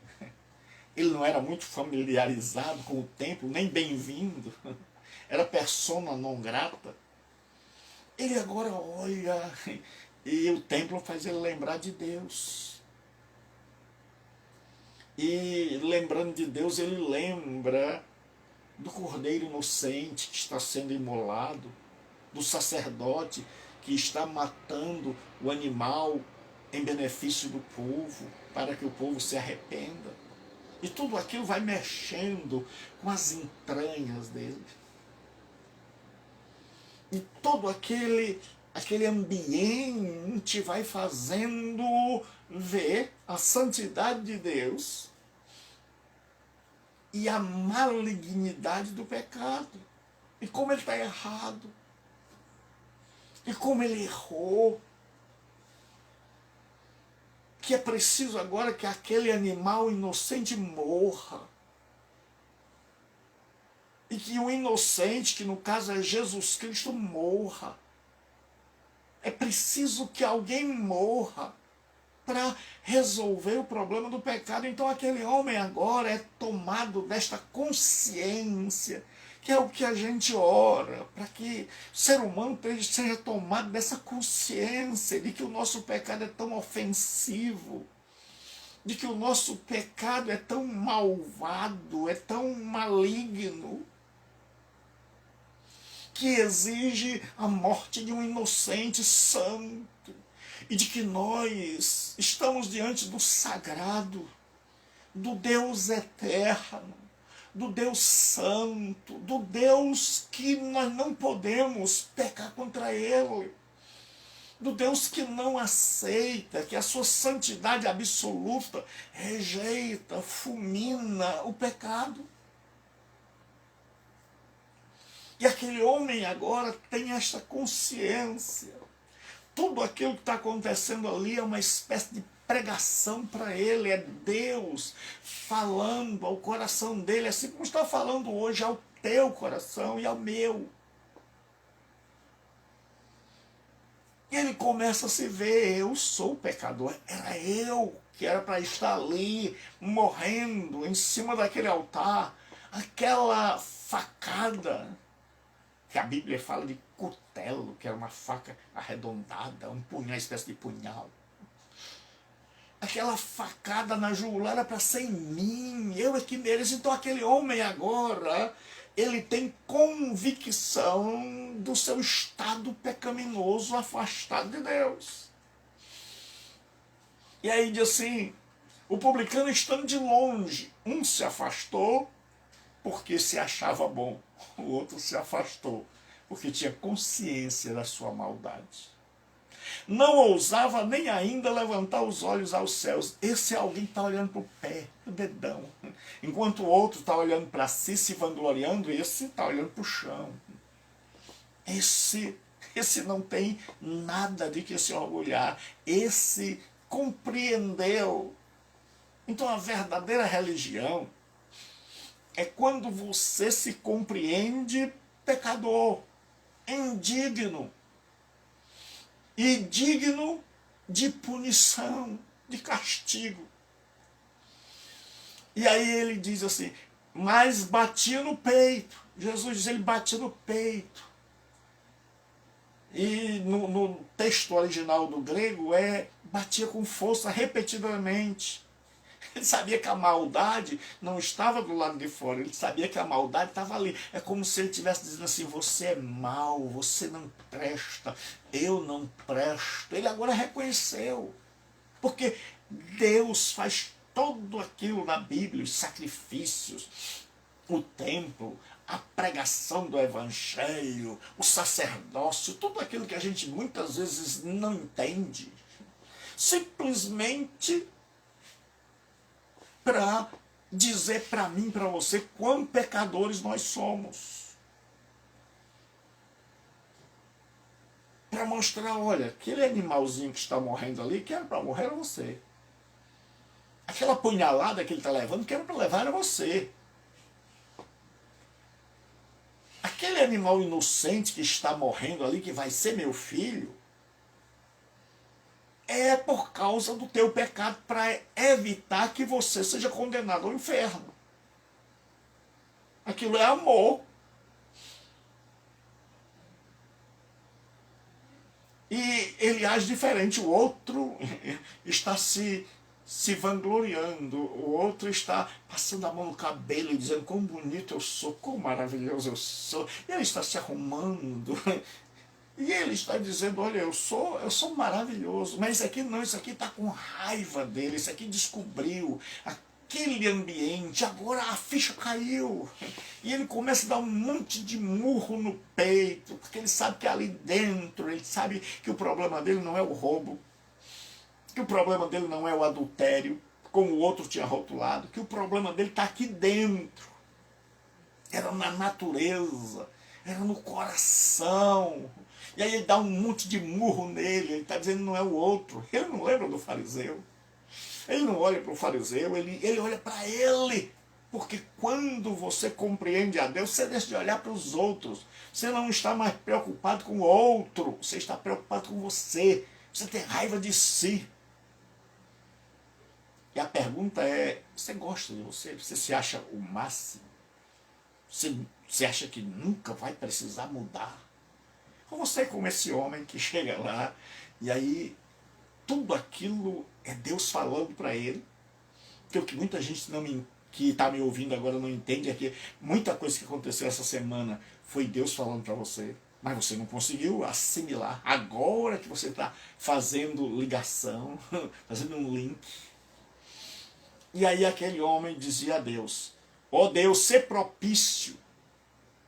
ele não era muito familiarizado com o templo, nem bem-vindo, era persona non grata. Ele agora olha e o templo faz ele lembrar de Deus. E lembrando de Deus, ele lembra do cordeiro inocente que está sendo imolado, do sacerdote que está matando o animal em benefício do povo, para que o povo se arrependa. E tudo aquilo vai mexendo com as entranhas dele. E todo aquele ambiente vai fazendo ver a santidade de Deus e a malignidade do pecado. E como ele está errado. E como ele errou. Que é preciso agora que aquele animal inocente morra. E que o inocente, que no caso é Jesus Cristo, morra. É preciso que alguém morra para resolver o problema do pecado. Então aquele homem agora é tomado desta consciência, que é o que a gente ora, para que o ser humano seja tomado dessa consciência de que o nosso pecado é tão ofensivo, de que o nosso pecado é tão malvado, é tão maligno, que exige a morte de um inocente santo, e de que nós estamos diante do sagrado, do Deus eterno, do Deus Santo, do Deus que nós não podemos pecar contra Ele, do Deus que não aceita, que a sua santidade absoluta rejeita, fulmina o pecado. E aquele homem agora tem esta consciência. Tudo aquilo que está acontecendo ali é uma espécie de pregação para ele, é Deus falando ao coração dele, assim como está falando hoje ao teu coração e ao meu. E ele começa a se ver, eu sou o pecador, era eu que era para estar ali, morrendo em cima daquele altar, aquela facada, que a Bíblia fala de cutelo, que era uma faca arredondada, um punhal, uma espécie de punhal. Aquela facada na jugular era para ser em mim, eu é que mereço. Então aquele homem agora, ele tem convicção do seu estado pecaminoso, afastado de Deus. E aí diz assim, o publicano estando de longe, um se afastou porque se achava bom, o outro se afastou porque tinha consciência da sua maldade. Não ousava nem ainda levantar os olhos aos céus. Esse alguém está olhando para o pé, o dedão. Enquanto o outro está olhando para si, se vangloriando, esse está olhando para o chão. Esse não tem nada de que se orgulhar. Esse compreendeu. Então a verdadeira religião é quando você se compreende pecador, indigno, e digno de punição, de castigo. E aí ele diz assim, mas batia no peito. Jesus diz, ele batia no peito. E no texto original do grego batia com força repetidamente. Ele sabia que a maldade não estava do lado de fora, ele sabia que a maldade estava ali. É como se ele estivesse dizendo assim, você é mau, você não presta, eu não presto. Ele agora reconheceu, porque Deus faz tudo aquilo na Bíblia, os sacrifícios, o templo, a pregação do evangelho, o sacerdócio, tudo aquilo que a gente muitas vezes não entende, simplesmente para dizer para mim, para você, quão pecadores nós somos. Para mostrar, olha, aquele animalzinho que está morrendo ali, que era para morrer era você. Aquela punhalada que ele está levando, que era para levar era você. Aquele animal inocente que está morrendo ali, que vai ser meu filho, é por causa do teu pecado, para evitar que você seja condenado ao inferno. Aquilo é amor. E ele age diferente. O outro está se vangloriando. O outro está passando a mão no cabelo e dizendo quão bonito eu sou, quão maravilhoso eu sou. E ele está se arrumando. E ele está dizendo, olha, eu sou maravilhoso, mas isso aqui não, isso aqui está com raiva dele, isso aqui descobriu aquele ambiente, agora a ficha caiu. E ele começa a dar um monte de murro no peito, porque ele sabe que ali dentro, ele sabe que o problema dele não é o roubo, que o problema dele não é o adultério, como o outro tinha rotulado, que o problema dele está aqui dentro. Era na natureza, era no coração. E aí ele dá um monte de murro nele, ele está dizendo não é o outro. Ele não lembra do fariseu. Ele não olha para o fariseu, ele olha para ele. Porque quando você compreende a Deus, você deixa de olhar para os outros. Você não está mais preocupado com o outro, você está preocupado com você. Você tem raiva de si. E a pergunta é, você gosta de você? Você se acha o máximo? Você acha que nunca vai precisar mudar? Ou você é como esse homem que chega lá e aí tudo aquilo é Deus falando para ele. Porque o que muita gente que está me ouvindo agora não entende é que muita coisa que aconteceu essa semana foi Deus falando para você. Mas você não conseguiu assimilar. Agora que você está fazendo ligação, fazendo um link. E aí aquele homem dizia a Deus, Ó Deus, ser propício.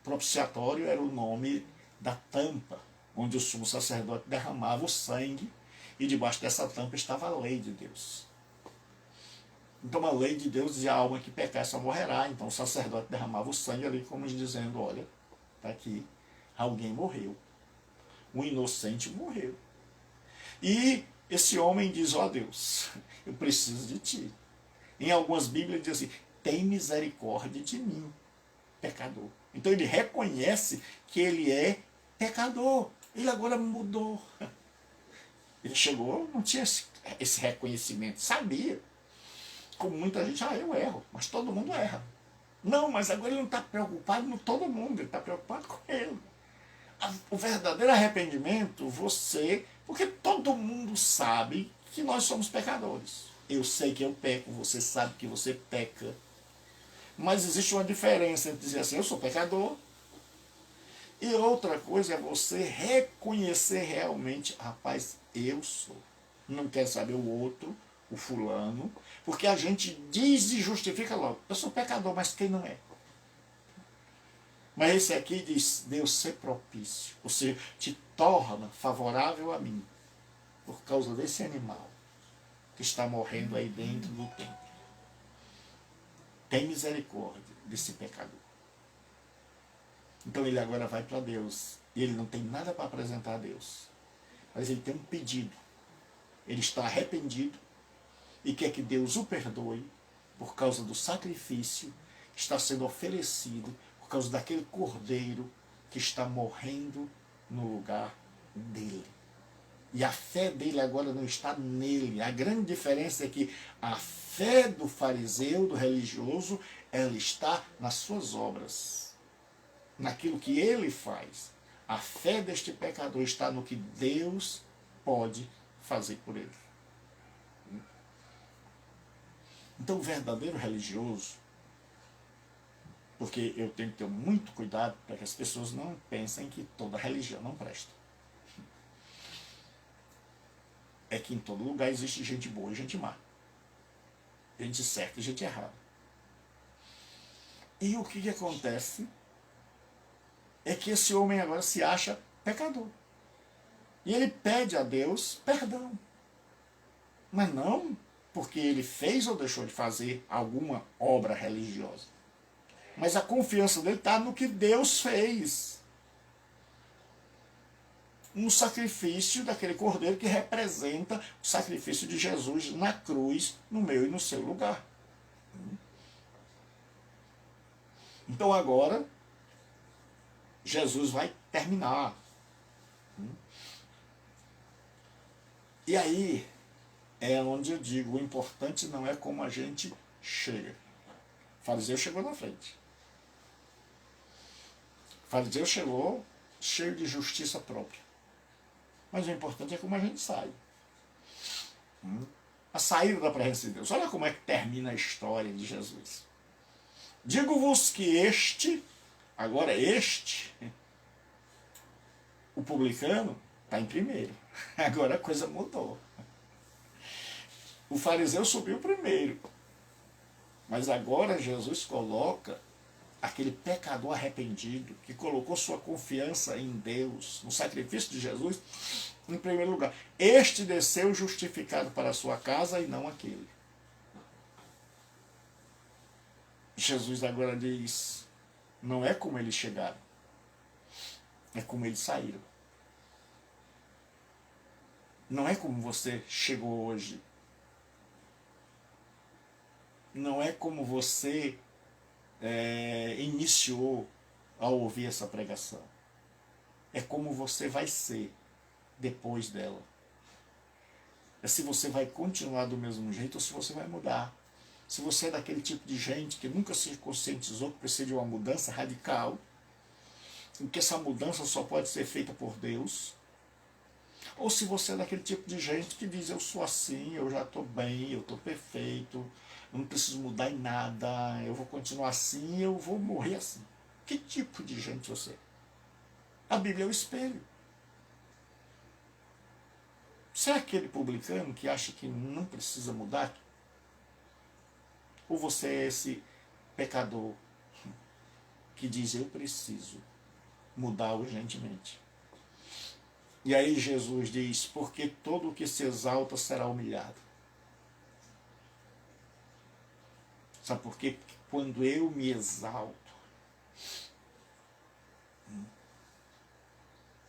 Propiciatório era o nome da tampa, onde o sumo sacerdote derramava o sangue, e debaixo dessa tampa estava a lei de Deus. Então a lei de Deus dizia: a alma que pecar, essa morrerá. Então o sacerdote derramava o sangue ali, como dizendo: olha, está aqui, alguém morreu. Um inocente morreu. E esse homem diz: ó Deus, eu preciso de ti. Em algumas Bíblias diz assim: tem misericórdia de mim, pecador. Então ele reconhece que ele é pecador. Ele agora mudou. Ele chegou, não tinha esse reconhecimento, sabia. Como muita gente: eu erro, mas todo mundo erra. Não, mas agora ele não está preocupado com todo mundo, ele está preocupado com ele. O verdadeiro arrependimento, porque todo mundo sabe que nós somos pecadores. Eu sei que eu peco, você sabe que você peca. Mas existe uma diferença entre dizer assim: eu sou pecador, e outra coisa é você reconhecer realmente: rapaz, eu sou. Não quer saber o outro, o fulano, porque a gente diz e justifica logo: eu sou pecador, mas quem não é? Mas esse aqui diz: Deus ser propício, ou seja, te torna favorável a mim, por causa desse animal que está morrendo aí dentro do templo. Tem misericórdia desse pecador. Então ele agora vai para Deus, e ele não tem nada para apresentar a Deus, mas ele tem um pedido. Ele está arrependido e quer que Deus o perdoe por causa do sacrifício que está sendo oferecido, por causa daquele cordeiro que está morrendo no lugar dele. E a fé dele agora não está nele. A grande diferença é que a fé do fariseu, do religioso, ela está nas suas obras, naquilo que ele faz. A fé deste pecador está no que Deus pode fazer por ele. Então o verdadeiro religioso, porque eu tenho que ter muito cuidado para que as pessoas não pensem que toda religião não presta. É que em todo lugar existe gente boa e gente má. Gente certa e gente errada. E o que acontece é que esse homem agora se acha pecador. E ele pede a Deus perdão. Mas não porque ele fez ou deixou de fazer alguma obra religiosa. Mas a confiança dele está no que Deus fez. No sacrifício daquele cordeiro que representa o sacrifício de Jesus na cruz, no meu e no seu lugar. Então agora, Jesus vai terminar. E aí é onde eu digo: o importante não é como a gente chega. O fariseu chegou na frente. O fariseu chegou cheio de justiça própria. Mas o importante é como a gente sai. A saída da presença de Deus. Olha como é que termina a história de Jesus. Digo-vos que agora o publicano, está em primeiro. Agora a coisa mudou. O fariseu subiu primeiro. Mas agora Jesus coloca aquele pecador arrependido, que colocou sua confiança em Deus, no sacrifício de Jesus, em primeiro lugar. Este desceu justificado para a sua casa e não aquele. Jesus agora diz: não é como eles chegaram, é como eles saíram. Não é como você chegou hoje. Não é como você iniciou ao ouvir essa pregação. É como você vai ser depois dela. É se você vai continuar do mesmo jeito ou se você vai mudar. Se você é daquele tipo de gente que nunca se conscientizou que precisa de uma mudança radical, e que essa mudança só pode ser feita por Deus, ou se você é daquele tipo de gente que diz: eu sou assim, eu já estou bem, eu estou perfeito, eu não preciso mudar em nada, eu vou continuar assim, eu vou morrer assim. Que tipo de gente você é? A Bíblia é o espelho. Você é aquele publicano que acha que não precisa mudar? Ou você é esse pecador que diz: eu preciso mudar urgentemente. E aí Jesus diz: porque todo o que se exalta será humilhado. Sabe por quê? Porque quando eu me exalto,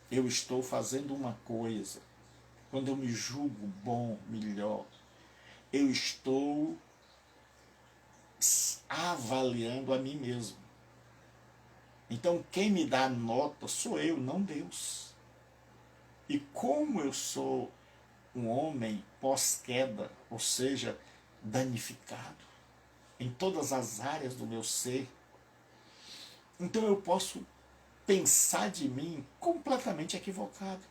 eu estou fazendo uma coisa. Quando eu me julgo bom, melhor, eu estou avaliando a mim mesmo. Então quem me dá nota sou eu, não Deus. E como eu sou um homem pós-queda, ou seja, danificado em todas as áreas do meu ser, então eu posso pensar de mim completamente equivocado.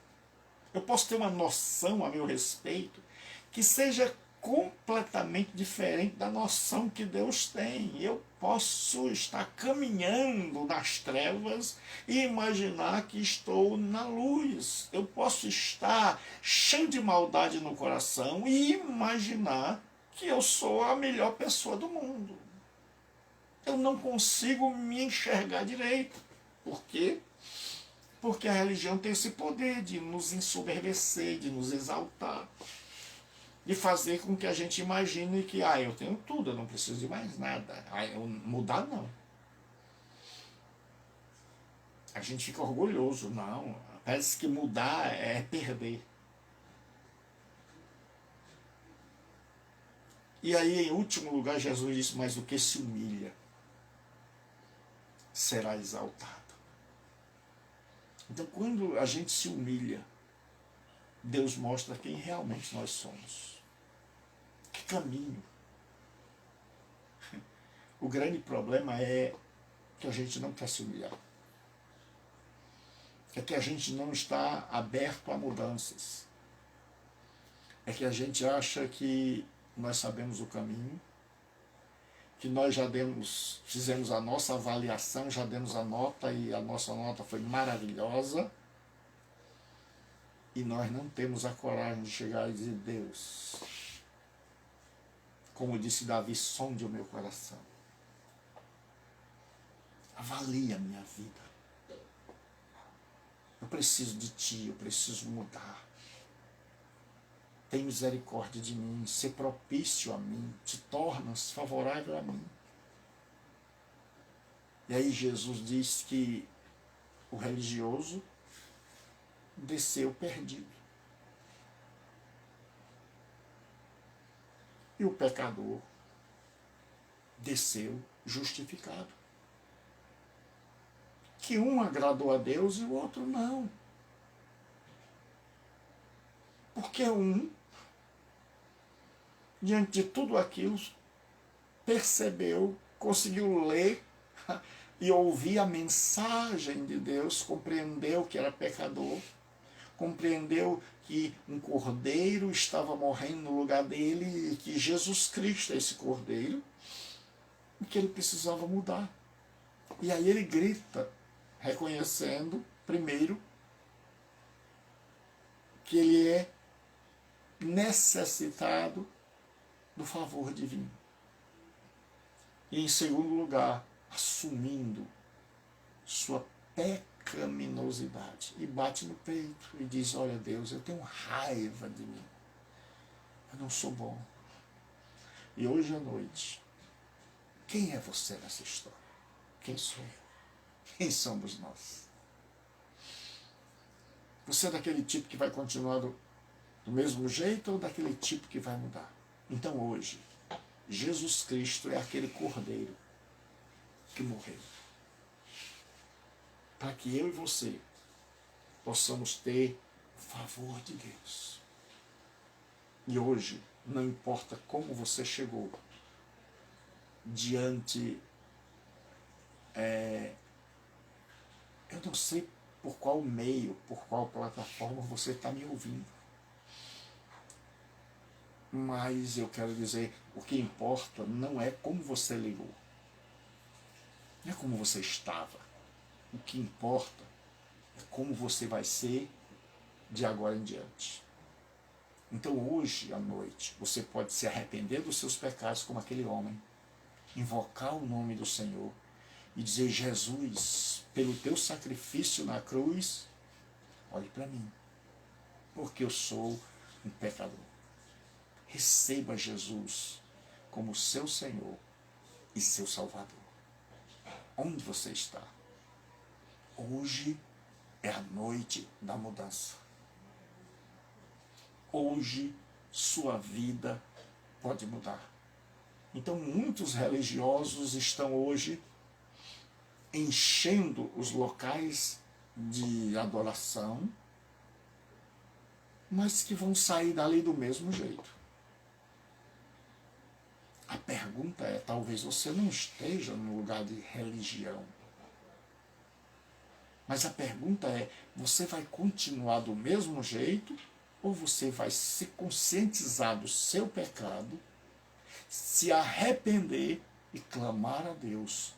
Eu posso ter uma noção a meu respeito que seja completamente diferente da noção que Deus tem. Eu posso estar caminhando nas trevas e imaginar que estou na luz. Eu posso estar cheio de maldade no coração e imaginar que eu sou a melhor pessoa do mundo. Eu não consigo me enxergar direito. Por quê? Porque a religião tem esse poder de nos ensoberbecer, de nos exaltar, de fazer com que a gente imagine que eu tenho tudo, eu não preciso de mais nada. Mudar não. A gente fica orgulhoso, não. Parece que mudar é perder. E aí, em último lugar, Jesus disse: mas o que se humilha será exaltado. Então, quando a gente se humilha, Deus mostra quem realmente nós somos. Que caminho. O grande problema é que a gente não quer se humilhar. É que a gente não está aberto a mudanças. É que a gente acha que nós sabemos o caminho, que nós já fizemos a nossa avaliação, já demos a nota e a nossa nota foi maravilhosa, e nós não temos a coragem de chegar e dizer: Deus, como disse Davi, sonde o meu coração, avalie a minha vida, eu preciso de Ti, eu preciso mudar, tem misericórdia de mim, ser propício a mim, te tornas favorável a mim. E aí Jesus diz que o religioso desceu perdido. E o pecador desceu justificado. Que um agradou a Deus e o outro não. Porque um, diante de tudo aquilo, percebeu, conseguiu ler e ouvir a mensagem de Deus, compreendeu que era pecador, compreendeu que um cordeiro estava morrendo no lugar dele e que Jesus Cristo é esse cordeiro e que ele precisava mudar. E aí ele grita, reconhecendo, primeiro, que ele é necessitado do favor divino. E em segundo lugar, assumindo sua pecaminosidade. E bate no peito e diz: olha Deus, eu tenho raiva de mim. Eu não sou bom. E hoje à noite, quem é você nessa história? Quem sou eu? Quem somos nós? Você é daquele tipo que vai continuar do mesmo jeito ou daquele tipo que vai mudar? Então hoje, Jesus Cristo é aquele cordeiro que morreu, para que eu e você possamos ter o favor de Deus. E hoje, não importa como você chegou diante, eu não sei por qual meio, por qual plataforma você está me ouvindo, mas eu quero dizer, o que importa não é como você ligou, não é como você estava. O que importa é como você vai ser de agora em diante. Então hoje à noite você pode se arrepender dos seus pecados como aquele homem invocar o nome do Senhor e dizer: Jesus, pelo teu sacrifício na cruz, olhe para mim, porque eu sou um pecador. Receba Jesus como seu Senhor e seu Salvador. Onde você está? Hoje é a noite da mudança. Hoje sua vida pode mudar. Então muitos religiosos estão hoje enchendo os locais de adoração, mas que vão sair dali do mesmo jeito. A pergunta é, talvez você não esteja no lugar de religião, mas a pergunta é, você vai continuar do mesmo jeito ou você vai se conscientizar do seu pecado, se arrepender e clamar a Deus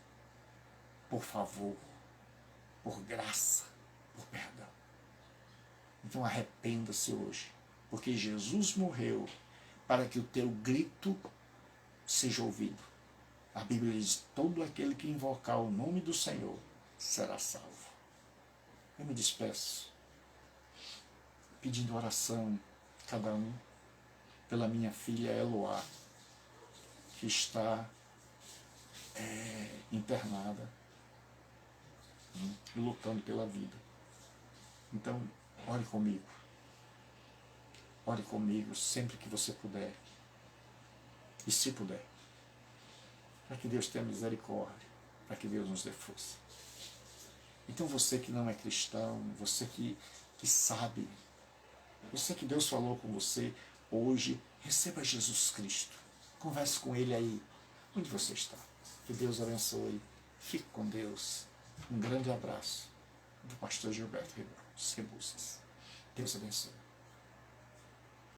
por favor, por graça, por perdão? Então arrependa-se hoje, porque Jesus morreu para que o teu grito seja ouvido. A Bíblia diz: todo aquele que invocar o nome do Senhor será salvo. Eu me despeço, pedindo oração, cada um, pela minha filha Eloá, que está internada, lutando pela vida. Então, ore comigo. Ore comigo sempre que você puder. E se puder. Para que Deus tenha misericórdia. Para que Deus nos dê força. Então você que não é cristão, você que sabe, você que Deus falou com você hoje, receba Jesus Cristo. Converse com Ele aí, onde você está. Que Deus abençoe. Fique com Deus. Um grande abraço do pastor Gilberto Rebouças. Deus abençoe.